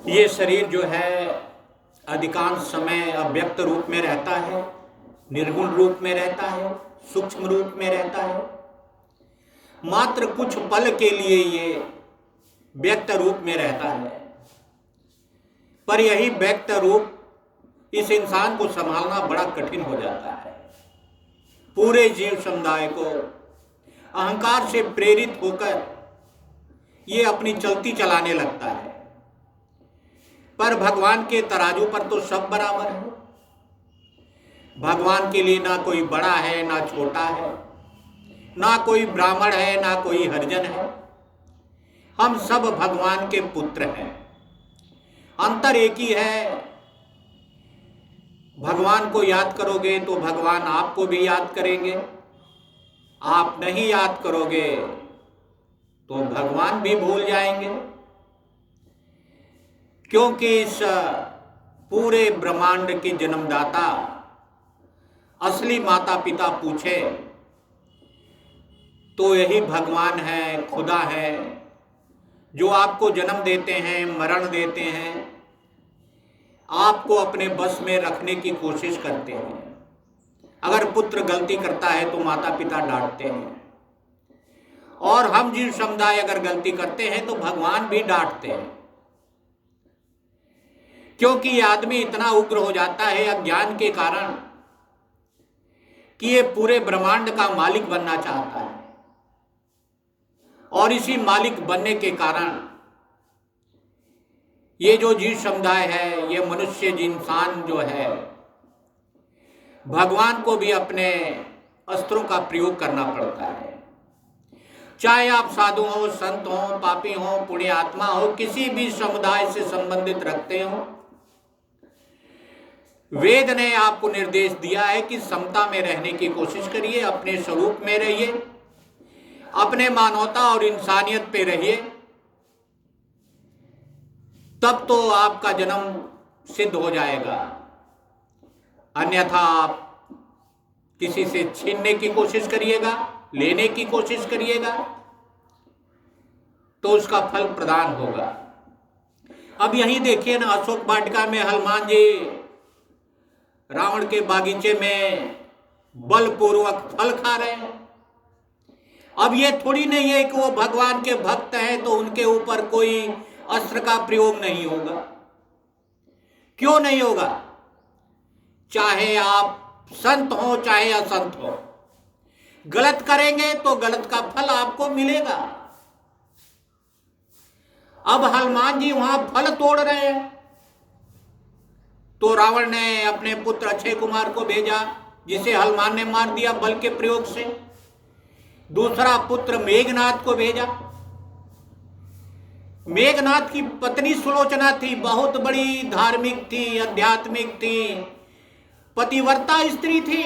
ये शरीर जो है अधिकांश समय अव्यक्त रूप में रहता है, निर्गुण रूप में रहता है, सूक्ष्म रूप में रहता है। मात्र कुछ पल के लिए ये व्यक्त रूप में रहता है, पर यही व्यक्त रूप इस इंसान को संभालना बड़ा कठिन हो जाता है। पूरे जीव समुदाय को अहंकार से प्रेरित होकर ये अपनी चलती चलाने लगता है, पर भगवान के तराजू पर तो सब बराबर है। भगवान के लिए ना कोई बड़ा है ना छोटा है, ना कोई ब्राह्मण है ना कोई हरिजन है। हम सब भगवान के पुत्र हैं। अंतर एक ही है, भगवान को याद करोगे तो भगवान आपको भी याद करेंगे, आप नहीं याद करोगे तो भगवान भी भूल जाएंगे। क्योंकि इस पूरे ब्रह्मांड के जन्मदाता असली माता पिता पूछे तो यही भगवान है, खुदा है, जो आपको जन्म देते हैं, मरण देते हैं, आपको अपने बस में रखने की कोशिश करते हैं। अगर पुत्र गलती करता है तो माता पिता डांटते हैं, और हम जीव समुदाय अगर गलती करते हैं तो भगवान भी डांटते हैं। क्योंकि ये आदमी इतना उग्र हो जाता है अज्ञान के कारण कि ये पूरे ब्रह्मांड का मालिक बनना चाहता है, और इसी मालिक बनने के कारण ये जो जीव समुदाय है, ये मनुष्य इंसान जो है, भगवान को भी अपने अस्त्रों का प्रयोग करना पड़ता है। चाहे आप साधु हो, संत हो, पापी हो, पुण्य आत्मा हो, किसी भी समुदाय से संबंधित रखते हो, वेद ने आपको निर्देश दिया है कि समता में रहने की कोशिश करिए, अपने स्वरूप में रहिए, अपने मानवता और इंसानियत पे रहिए, तब तो आपका जन्म सिद्ध हो जाएगा। अन्यथा आप किसी से छीनने की कोशिश करिएगा, लेने की कोशिश करिएगा, तो उसका फल प्रदान होगा। अब यही देखिए ना, अशोक वाटिका में हनुमान जी रावण के बागीचे में बलपूर्वक फल खा रहे हैं। अब ये थोड़ी नहीं है कि वो भगवान के भक्त हैं तो उनके ऊपर कोई अस्त्र का प्रयोग नहीं होगा। क्यों नहीं होगा? चाहे आप संत हो चाहे असंत हो, गलत करेंगे तो गलत का फल आपको मिलेगा। अब हनुमान जी वहां फल तोड़ रहे हैं, तो रावण ने अपने पुत्र अक्षय कुमार को भेजा, जिसे हनुमान ने मार दिया बल के प्रयोग से। दूसरा पुत्र मेघनाथ को भेजा। मेघनाथ की पत्नी सुलोचना थी, बहुत बड़ी धार्मिक थी, आध्यात्मिक थी, पतिव्रता स्त्री थी।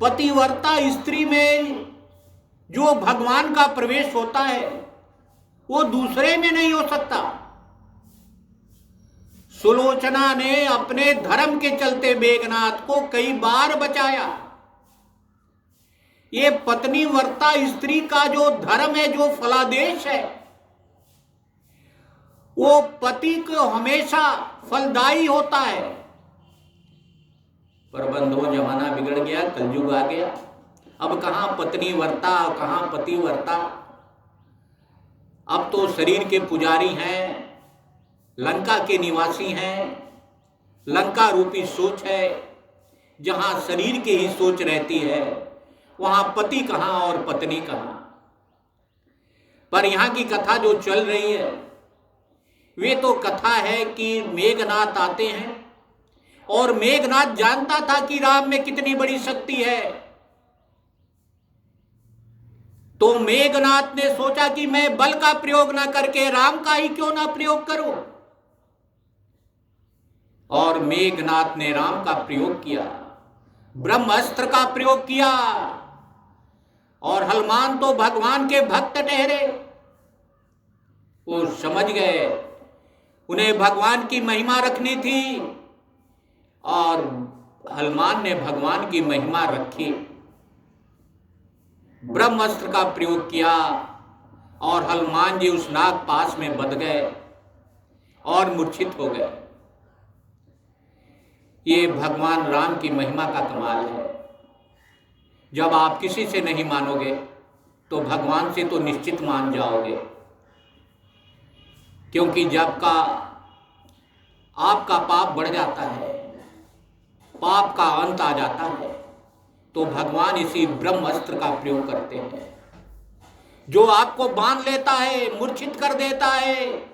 पतिव्रता स्त्री में जो भगवान का प्रवेश होता है वो दूसरे में नहीं हो सकता। सुलोचना ने अपने धर्म के चलते मेघनाथ को कई बार बचाया। ये पत्नी व्रता स्त्री का जो धर्म है, जो फलादेश है, वो पति को हमेशा फलदायी होता है। पर बंधुओं, जमाना बिगड़ गया, कलयुग आ गया। अब कहां पत्नी व्रता, कहां पति व्रता। अब तो शरीर के पुजारी हैं, लंका के निवासी हैं। लंका रूपी सोच है, जहां शरीर की ही सोच रहती है, वहां पति कहां और पत्नी कहां। पर यहां की कथा जो चल रही है, वे तो कथा है कि मेघनाथ आते हैं, और मेघनाथ जानता था कि राम में कितनी बड़ी शक्ति है। तो मेघनाथ ने सोचा कि मैं बल का प्रयोग ना करके राम का ही क्यों ना प्रयोग करूं, और मेघनाथ ने राम का प्रयोग किया, ब्रह्मास्त्र का प्रयोग किया। और हनुमान तो भगवान के भक्त ठहरे, वो समझ गए उन्हें भगवान की महिमा रखनी थी, और हनुमान ने भगवान की महिमा रखी, ब्रह्मास्त्र का प्रयोग किया, और हनुमान जी उस नाग पास में बंध गए। और मूर्छित हो गए। ये भगवान राम की महिमा का कमाल है। जब आप किसी से नहीं मानोगे तो भगवान से तो निश्चित मान जाओगे, क्योंकि जब का आपका पाप बढ़ जाता है, पाप का अंत आ जाता है, तो भगवान इसी ब्रह्मास्त्र का प्रयोग करते हैं, जो आपको बांध लेता है, मूर्छित कर देता है।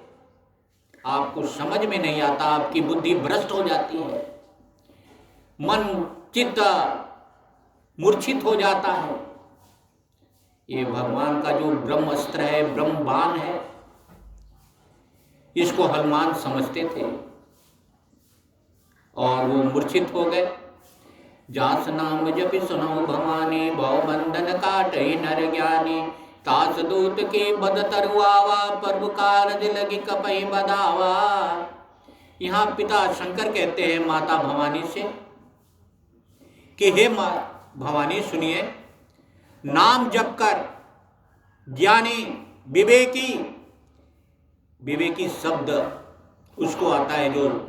आपको समझ में नहीं आता, आपकी बुद्धि भ्रष्ट हो जाती है, मन चित्त मूर्छित हो जाता है। ये भगवान का जो ब्रह्मास्त्र है, ब्रह्म बाण है, इसको हनुमान समझते थे और वो मूर्छित हो गए। जास नाम जपि सुनो भवानी, भव बंधन काटहि नर ज्ञानी। तास दूत के बद तरुआवा, प्रभु कारज लगी कपहि बधावा। यहाँ पिता शंकर कहते हैं माता भवानी से कि हे माँ भवानी सुनिए, नाम जप कर ज्ञानी विवेकी, विवेकी शब्द उसको आता है जो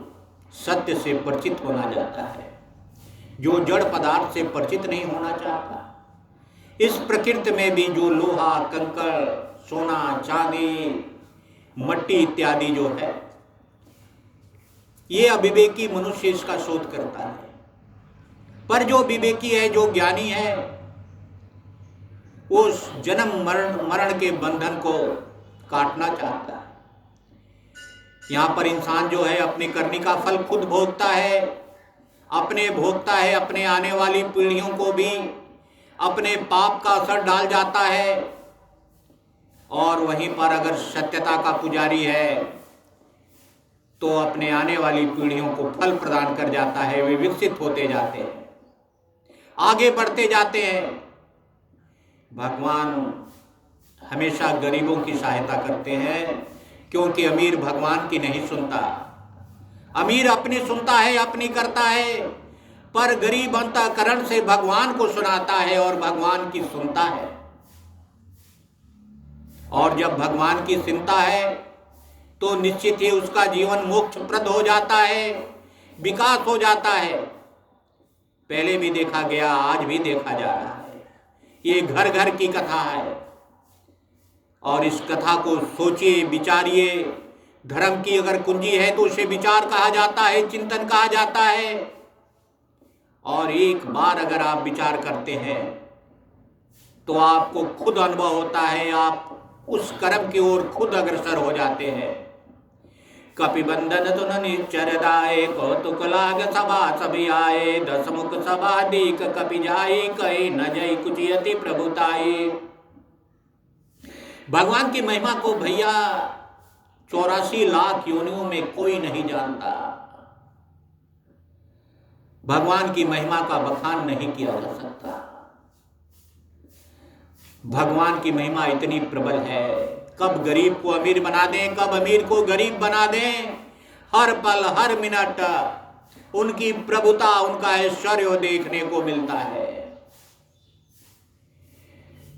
सत्य से परिचित होना चाहता है, जो जड़ पदार्थ से परिचित नहीं होना चाहता। इस प्रकृति में भी जो लोहा कंकड़ सोना चांदी मट्टी इत्यादि जो है, ये अविवेकी मनुष्य इसका शोध करता है। पर जो विवेकी है, जो ज्ञानी है, उस जन्म मरण के बंधन को काटना चाहता है। यहाँ पर इंसान जो है अपनी करनी का फल खुद भोगता है, अपने आने वाली पीढ़ियों को भी अपने पाप का असर डाल जाता है। और वहीं पर अगर सत्यता का पुजारी है तो अपने आने वाली पीढ़ियों को फल प्रदान कर जाता है। वे विकसित होते जाते हैं, आगे बढ़ते जाते हैं। भगवान हमेशा गरीबों की सहायता करते हैं, क्योंकि अमीर भगवान की नहीं सुनता। अमीर अपनी सुनता है, अपनी करता है, पर गरीब अंतःकरण से भगवान को सुनाता है और भगवान की सुनता है। और जब भगवान की सुनता है तो निश्चित ही उसका जीवन मोक्षप्रद हो जाता है, विकास हो जाता है। पहले भी देखा गया, आज भी देखा जा रहा है। ये घर घर की कथा है और इस कथा को सोचिए, विचारिए। धर्म की अगर कुंजी है तो उसे विचार कहा जाता है, चिंतन कहा जाता है। और एक बार अगर आप विचार करते हैं तो आपको खुद अनुभव होता है, आप उस कर्म की ओर खुद अग्रसर हो जाते हैं। कपिबंधन तुन निश्चर दाए, कौतुक लाग सभा सभी आए। दस मुख सभा दीक कपि जाई, कहे न जय कुचियति प्रभुताई। भगवान की महिमा को भैया 84 लाख योनियों में कोई नहीं जानता। भगवान की महिमा का बखान नहीं किया जा सकता। भगवान की महिमा इतनी प्रबल है, कब गरीब को अमीर बना दें, कब अमीर को गरीब बना दें। हर पल हर मिनट उनकी प्रभुता, उनका ऐश्वर्य देखने को मिलता है।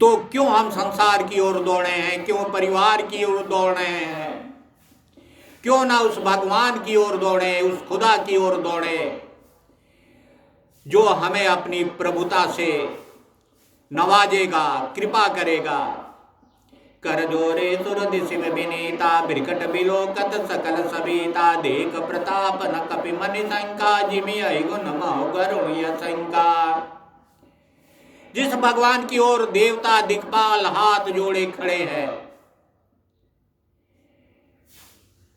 तो क्यों हम संसार की ओर दौड़े हैं, क्यों परिवार की ओर दौड़े हैं, क्यों ना उस भगवान की ओर दौड़े, उस खुदा की ओर दौड़े जो हमें अपनी प्रभुता से नवाजेगा, कृपा करेगा। कर जोरे सुरदि शिव विनीता, बिरकट बिलोकत सकल सबीता। देख प्रताप न कपि मनि शंका, जिमि गुण महो गरुण यशंका। जिस भगवान की ओर देवता दिक्पाल हाथ जोड़े खड़े हैं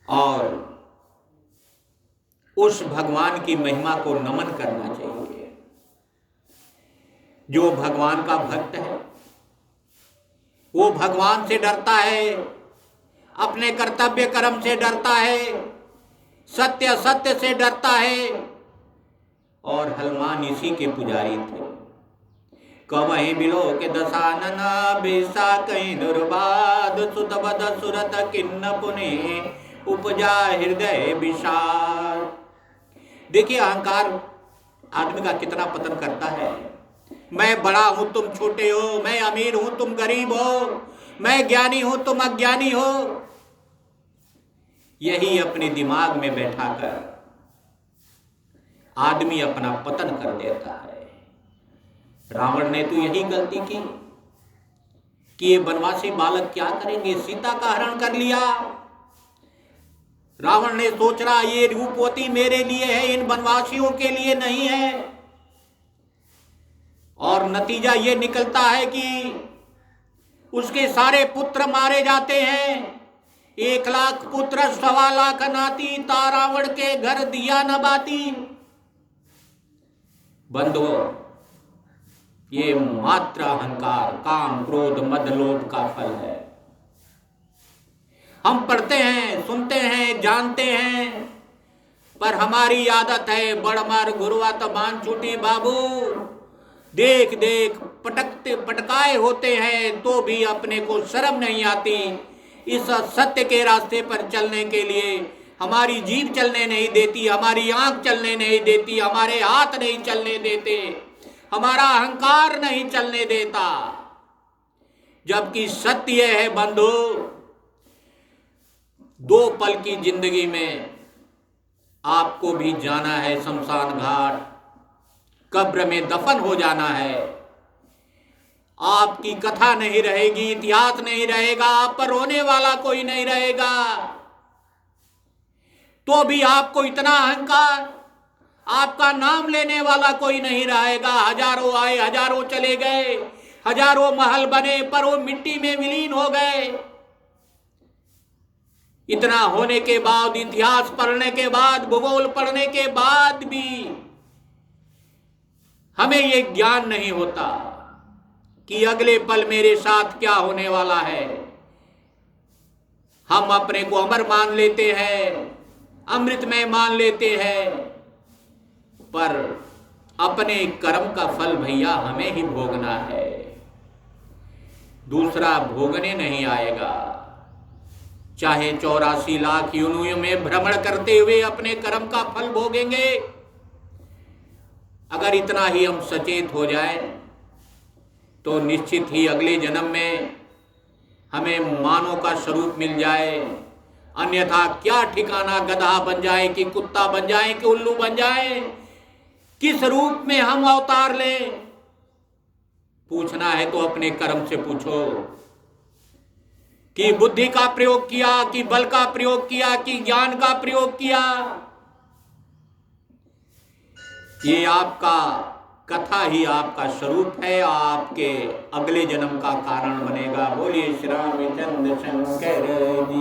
और उस भगवान की महिमा को नमन करना चाहिए। जो भगवान का भक्त है वो भगवान से डरता है, अपने कर्तव्य कर्म से डरता है, सत्य सत्य से डरता है। और हनुमान इसी के पुजारी थे। कवहि बिलो के दशानन, बेसा कहीं दुर्बाद। सुत बद सुरत किन्न पुने, उपजा हृदय विषाद। देखिए अहंकार आदमी का कितना पतन करता है। मैं बड़ा हूं तुम छोटे हो, मैं अमीर हूं तुम गरीब हो, मैं ज्ञानी हूं तुम अज्ञानी हो। यही अपने दिमाग में बैठाकर आदमी अपना पतन कर देता है। रावण ने तो यही गलती की कि ये बनवासी बालक क्या करेंगे, सीता का हरण कर लिया। रावण ने सोच रहा ये रूपवती मेरे लिए है, इन बनवासियों के लिए नहीं है। और नतीजा ये निकलता है कि उसके सारे पुत्र मारे जाते हैं। 1 लाख पुत्र 1.25 लाख नाती, ता रावण के घर दिया न बाती। बंधुओं, ये मात्र अहंकार, काम, क्रोध, मद, लोभ का फल है। हम पढ़ते हैं, सुनते हैं, जानते हैं, पर हमारी आदत है बड़ मार गुरुआ तो बांध छूटी बाबू। देख देख पटकाए होते हैं तो भी अपने को शर्म नहीं आती। इस सत्य के रास्ते पर चलने के लिए हमारी जीभ चलने नहीं देती, हमारी आंख चलने नहीं देती, हमारे हाथ नहीं चलने देते, हमारा अहंकार नहीं चलने देता। जबकि सत्य है बंधु, 2 पल की जिंदगी में आपको भी जाना है शमशान घाट, कब्र में दफन हो जाना है। आपकी कथा नहीं रहेगी, इतिहास नहीं रहेगा, आप पर रोने वाला कोई नहीं रहेगा। तो भी आपको इतना अहंकार, आपका नाम लेने वाला कोई नहीं रहेगा। हजारों आए, हजारों चले गए, हजारों महल बने, पर वो मिट्टी में विलीन हो गए। इतना होने के बाद, इतिहास पढ़ने के बाद, भूगोल पढ़ने के बाद भी हमें ये ज्ञान नहीं होता कि अगले पल मेरे साथ क्या होने वाला है। हम अपने को अमर मान लेते हैं, अमृतमय मान लेते हैं, पर अपने कर्म का फल भैया हमें ही भोगना है, दूसरा भोगने नहीं आएगा। चाहे 84 लाख योनियों में भ्रमण करते हुए अपने कर्म का फल भोगेंगे। अगर इतना ही हम सचेत हो जाएं तो निश्चित ही अगले जन्म में हमें मानव का स्वरूप मिल जाए। अन्यथा क्या ठिकाना, गधा बन जाए कि कुत्ता बन जाए कि उल्लू बन जाए, किस रूप में हम अवतार लें। पूछना है तो अपने कर्म से पूछो कि बुद्धि का प्रयोग किया, कि बल का प्रयोग किया, कि ज्ञान का प्रयोग किया। ये आपका कथा ही आपका स्वरूप है, आपके अगले जन्म का कारण बनेगा। बोलिए श्री रामचंद्र शंकर जी।